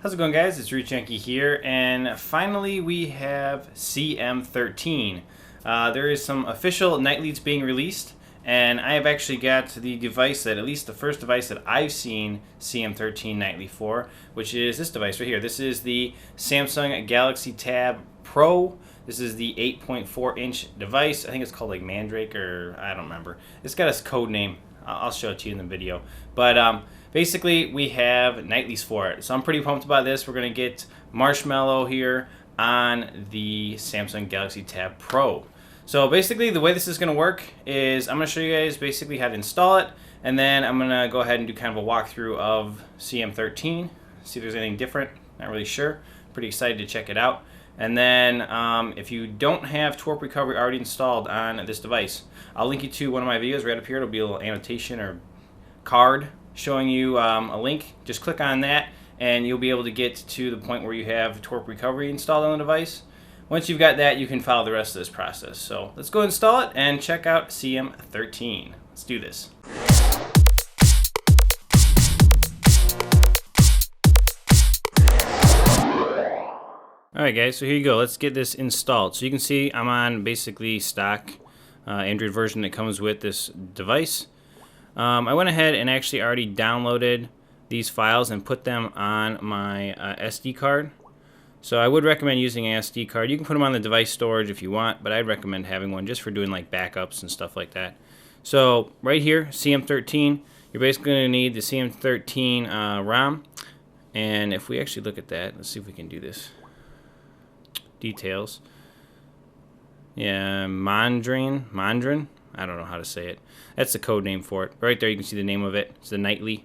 How's it going, guys? It's Root Junkie here, and finally we have CM13. There is some official night leads being released, and I have actually got the device that, at least the first device that I've seen CM13 nightly for, which is this device right here. This is the Samsung Galaxy Tab Pro. This is the 8.4-inch device. I think it's called like Mandrake, or I don't remember. It's got a code name. I'll show it to you in the video. But basically, we have nightlies for it. So I'm pretty pumped about this. We're going to get Marshmallow here on the Samsung Galaxy Tab Pro. So basically, the way this is going to work is I'm going to show you guys basically how to install it. And then I'm going to go ahead and do kind of a walkthrough of CM13. See if there's anything different. Not really sure. Pretty excited to check it out. And then if you don't have TWRP recovery already installed on this device, I'll link you to one of my videos right up here. It'll be a little annotation or card showing you a link. Just click on that and you'll be able to get to the point where you have TWRP recovery installed on the device. Once you've got that, you can follow the rest of this process. So let's go install it and check out CM13. Let's do this. Alright guys, so here you go. Let's get this installed. So you can see I'm on basically stock Android version that comes with this device. I went ahead and actually already downloaded these files and put them on my SD card. So I would recommend using an SD card. You can put them on the device storage if you want, but I'd recommend having one just for doing like backups and stuff like that. So right here, CM13, you're basically going to need the CM13 ROM. And if we actually look at that, let's see if we can do this. Details. Yeah, Mondrin. I don't know how to say it. That's the code name for it. Right there you can see the name of it. It's the Nightly.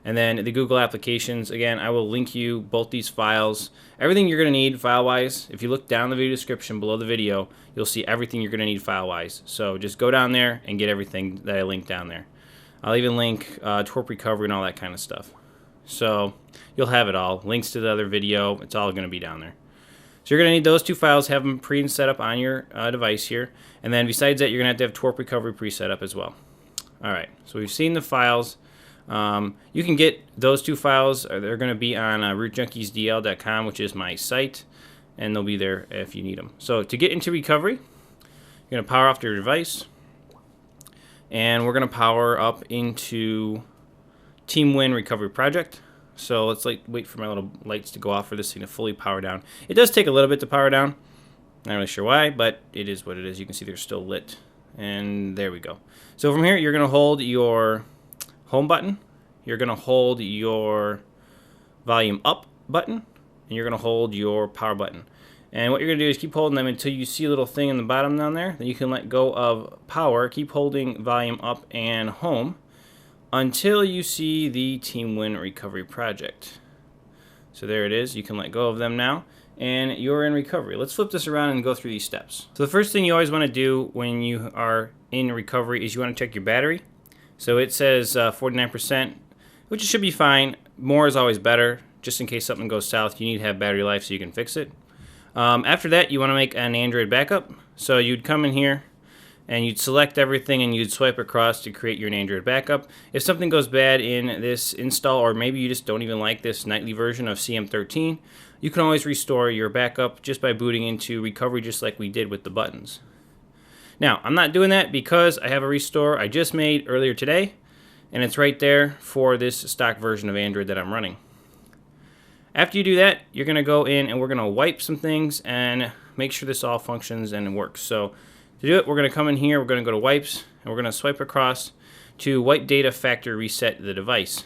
And then the Google applications. Again, I will link you both these files. Everything you're going to need file-wise. If you look down the video description below the video, you'll see everything you're going to need file-wise. So just go down there and get everything that I linked down there. I'll even link TWRP recovery and all that kind of stuff. So you'll have it all. Links to the other video. It's all going to be down there. So you're going to need those two files, have them pre-set up on your device here. And then besides that, you're going to have TWRP recovery pre-set up as well. Alright, so we've seen the files. You can get those two files. They're going to be on rootjunkiesdl.com, which is my site. And they'll be there if you need them. So to get into recovery, you're going to power off your device. And we're going to power up into TeamWin Recovery Project. So let's wait for my little lights to go off for this thing to fully power down. It does take a little bit to power down. Not really sure why, but it is what it is. You can see they're still lit. And there we go. So from here, you're going to hold your home button. You're going to hold your volume up button. And you're going to hold your power button. And what you're going to do is keep holding them until you see a little thing in the bottom down there. Then you can let go of power. Keep holding volume up and home until you see the TeamWin Recovery Project. So there it is. You can let go of them now, and you're in recovery. Let's flip this around and go through these steps. So the first thing you always want to do when you are in recovery is you want to check your battery. So it says 49%, which should be fine. More is always better. Just in case something goes south, you need to have battery life so you can fix it. After that, you want to make an Android backup. So you'd come in here, and you'd select everything and you'd swipe across to create your Android backup. If something goes bad in this install, or maybe you just don't even like this nightly version of CM13, you can always restore your backup just by booting into recovery, just like we did with the buttons. Now, I'm not doing that because I have a restore I just made earlier today, and it's right there for this stock version of Android that I'm running. After you do that, you're going to go in and we're going to wipe some things and make sure this all functions and works. So to do it, we're going to come in here, we're going to go to Wipes, and we're going to swipe across to Wipe Data Factory Reset the device.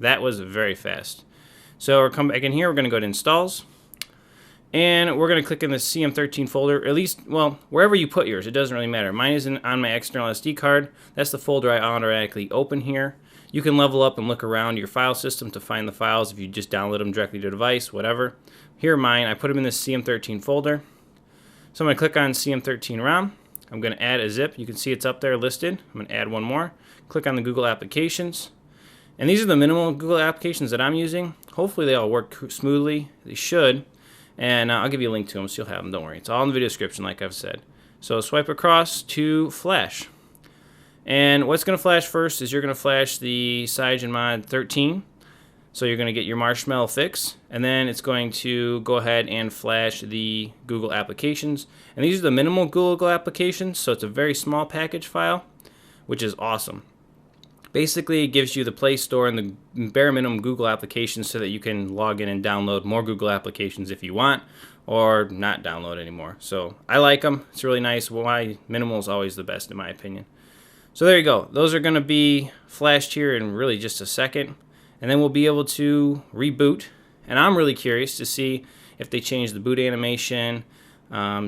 That was very fast. So we'll come back in here, we're going to go to Installs, and we're going to click in the CM13 folder, at least, well, wherever you put yours, it doesn't really matter. Mine is on my external SD card. That's the folder I automatically open here. You can level up and look around your file system to find the files if you just download them directly to the device, whatever. Here are mine. I put them in the CM13 folder. So I'm going to click on CM13 ROM. I'm going to add a zip. You can see it's up there listed. I'm going to add one more. Click on the Google applications. And these are the minimal Google applications that I'm using. Hopefully they all work smoothly. They should. And I'll give you a link to them so you'll have them. Don't worry. It's all in the video description like I've said. So swipe across to Flash. And what's going to flash first is you're going to flash the CyanogenMod 13. So you're going to get your Marshmallow fix, and then it's going to go ahead and flash the Google applications. And these are the minimal Google applications, so it's a very small package file, which is awesome. Basically, it gives you the Play Store and the bare minimum Google applications so that you can log in and download more Google applications if you want, or not download anymore. So I like them. It's really nice. Why minimal is always the best in my opinion. So there you go. Those are going to be flashed here in really just a second. And then we'll be able to reboot. And I'm really curious to see if they change the boot animation.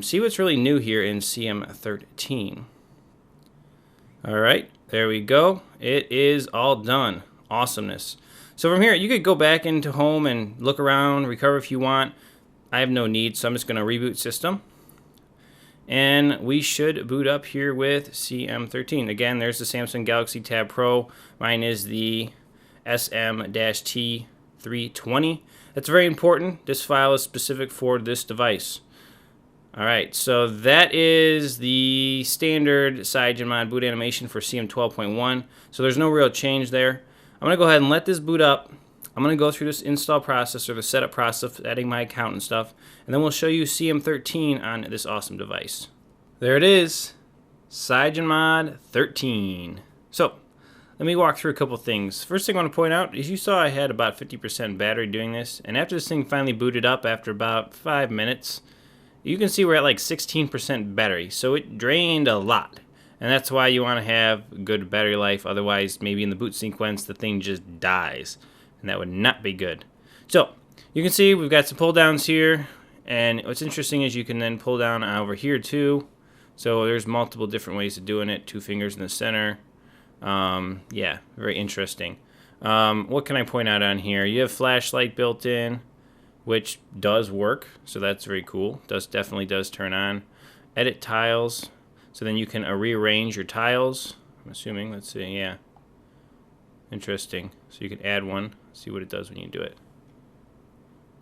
See what's really new here in CM13. Alright, there we go. It is all done. Awesomeness. So from here, you could go back into home and look around, recover if you want. I have no need, so I'm just going to reboot system. And we should boot up here with CM13. Again, there's the Samsung Galaxy Tab Pro. Mine is the SM-T320. That's very important. This file is specific for this device. Alright, so that is the standard CyanogenMod boot animation for CM12.1. So there's no real change there. I'm going to go ahead and let this boot up. I'm going to go through this install process or the setup process, adding my account and stuff, and then we'll show you CM13 on this awesome device. There it is, CyanogenMod 13. So let me walk through a couple things. First thing I want to point out is you saw I had about 50% battery doing this, and after this thing finally booted up after about 5 minutes, you can see we're at like 16% battery, so it drained a lot. And that's why you want to have good battery life, otherwise maybe in the boot sequence the thing just dies, and that would not be good. So you can see we've got some pull downs here, and what's interesting is you can then pull down over here too. So there's multiple different ways of doing it. 2 fingers in the center. Yeah, very interesting. What can I point out on here? You have flashlight built in, which does work, so that's very cool. Definitely does turn on. Edit tiles, so then you can rearrange your tiles. I'm assuming. Let's see. Yeah, interesting. So you can add one. See what it does when you do it.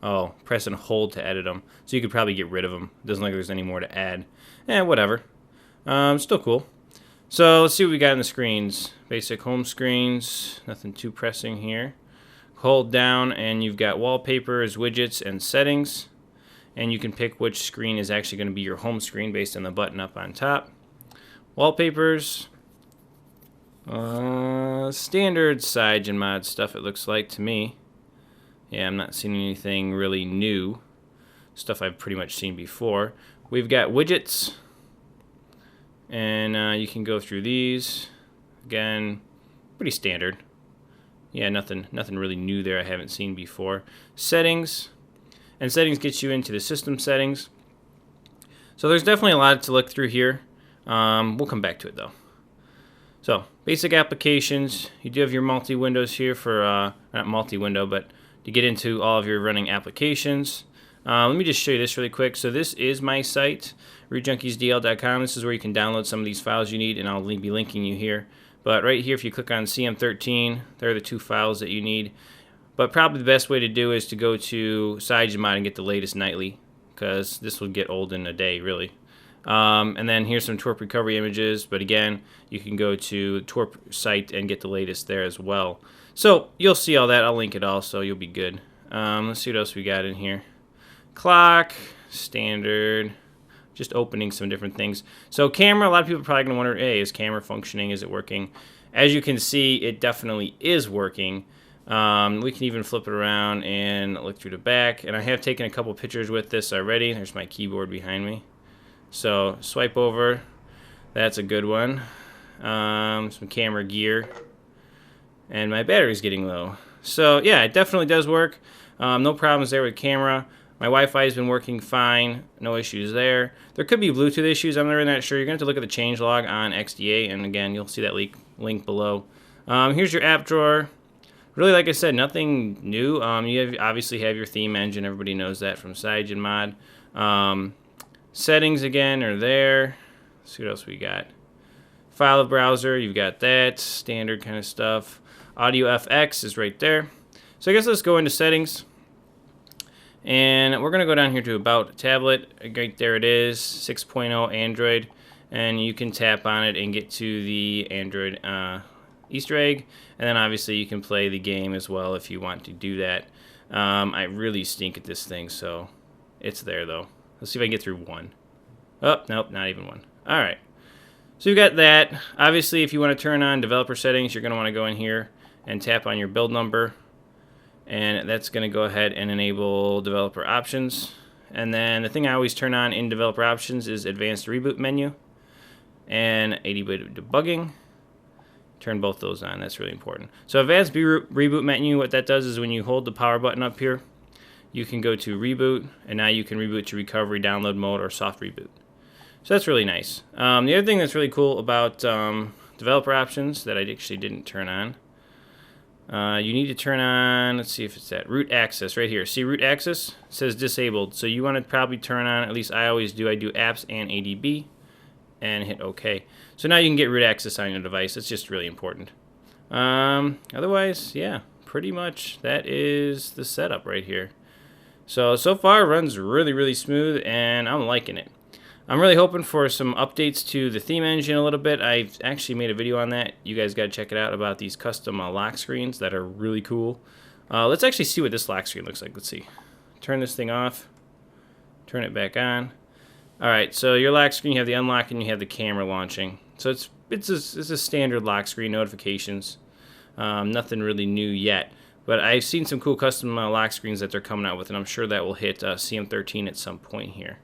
Oh, press and hold to edit them. So you could probably get rid of them. It doesn't look like there's any more to add. Whatever. Still cool. So let's see what we got on the screens. Basic home screens. Nothing too pressing here. Hold down and you've got wallpapers, widgets, and settings. And you can pick which screen is actually going to be your home screen based on the button up on top. Wallpapers. Standard CyanogenMod stuff it looks like to me. Yeah, I'm not seeing anything really new. Stuff I've pretty much seen before. We've got widgets. And you can go through these. Again, pretty standard. Yeah, nothing really new there I haven't seen before. Settings. And settings gets you into the system settings. So there's definitely a lot to look through here. We'll come back to it though. So, basic applications. You do have your multi-windows here for, not multi-window, but to get into all of your running applications. Let me just show you this really quick. So this is my site, rootjunkiesdl.com. This is where you can download some of these files you need, and I'll be linking you here. But right here, if you click on CM13, there are the 2 files that you need. But probably the best way to do is to go to CyanogenMod and get the latest nightly, because this will get old in a day, really. And then here's some TWRP recovery images, but again, you can go to the TWRP site and get the latest there as well. So you'll see all that. I'll link it all, so you'll be good. Let's see what else we got in here. Clock, standard, just opening some different things. So camera, a lot of people are probably going to wonder, hey, is camera functioning? Is it working? As you can see, it definitely is working. We can even flip it around and look through the back. And I have taken a couple pictures with this already. There's my keyboard behind me. So swipe over. That's a good one. Some camera gear. And my battery's getting low. So yeah, it definitely does work. No problems there with camera. My Wi-Fi has been working fine. No issues there. There could be Bluetooth issues. I'm really not sure. You're going to have to look at the changelog on XDA. And again, you'll see that link below. Here's your app drawer. Really, like I said, nothing new. You obviously have your theme engine. Everybody knows that from CyanogenMod. Settings, again, are there. Let's see what else we got. File browser, you've got that. Standard kind of stuff. Audio FX is right there. So I guess let's go into settings. And we're going to go down here to About Tablet. Right there it is, 6.0 Android. And you can tap on it and get to the Android Easter egg, and then obviously you can play the game as well if you want to do that. I really stink at this thing, so it's there though. Let's see if I can get through one. Oh, nope, not even one. All right. So you've got that. Obviously, if you want to turn on developer settings, you're going to want to go in here and tap on your build number. And that's going to go ahead and enable developer options. And then the thing I always turn on in developer options is advanced reboot menu and 80-bit debugging. Turn both those on. That's really important. So advanced reboot menu, what that does is when you hold the power button up here, you can go to reboot, and now you can reboot to recovery, download mode, or soft reboot. So that's really nice. The other thing that's really cool about developer options that I actually didn't turn on, you need to turn on, let's see if it's that, root access right here. See root access? It says disabled. So you want to probably turn on, at least I always do, I do apps and ADB, and hit OK. So now you can get root access on your device. It's just really important. Otherwise, yeah, pretty much that is the setup right here. So far it runs really, really smooth, and I'm liking it. I'm really hoping for some updates to the theme engine a little bit. I've actually made a video on that. You guys got to check it out about these custom lock screens that are really cool. Let's actually see what this lock screen looks like. Let's see. Turn this thing off. Turn it back on. All right, so your lock screen, you have the unlock and you have the camera launching. So it's a standard lock screen, notifications. Nothing really new yet. But I've seen some cool custom lock screens that they're coming out with, and I'm sure that will hit CM13 at some point here.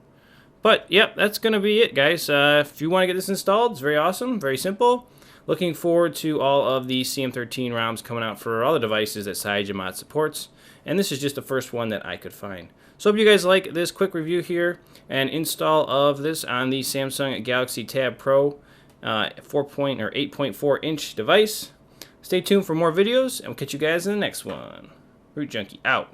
But, yep, that's going to be it, guys. If you want to get this installed, it's very awesome, very simple. Looking forward to all of the CM13 ROMs coming out for all the devices that CyanogenMod supports. And this is just the first one that I could find. So hope you guys like this quick review here and install of this on the Samsung Galaxy Tab Pro 8.4-inch device. Stay tuned for more videos, and we'll catch you guys in the next one. Root Junkie out.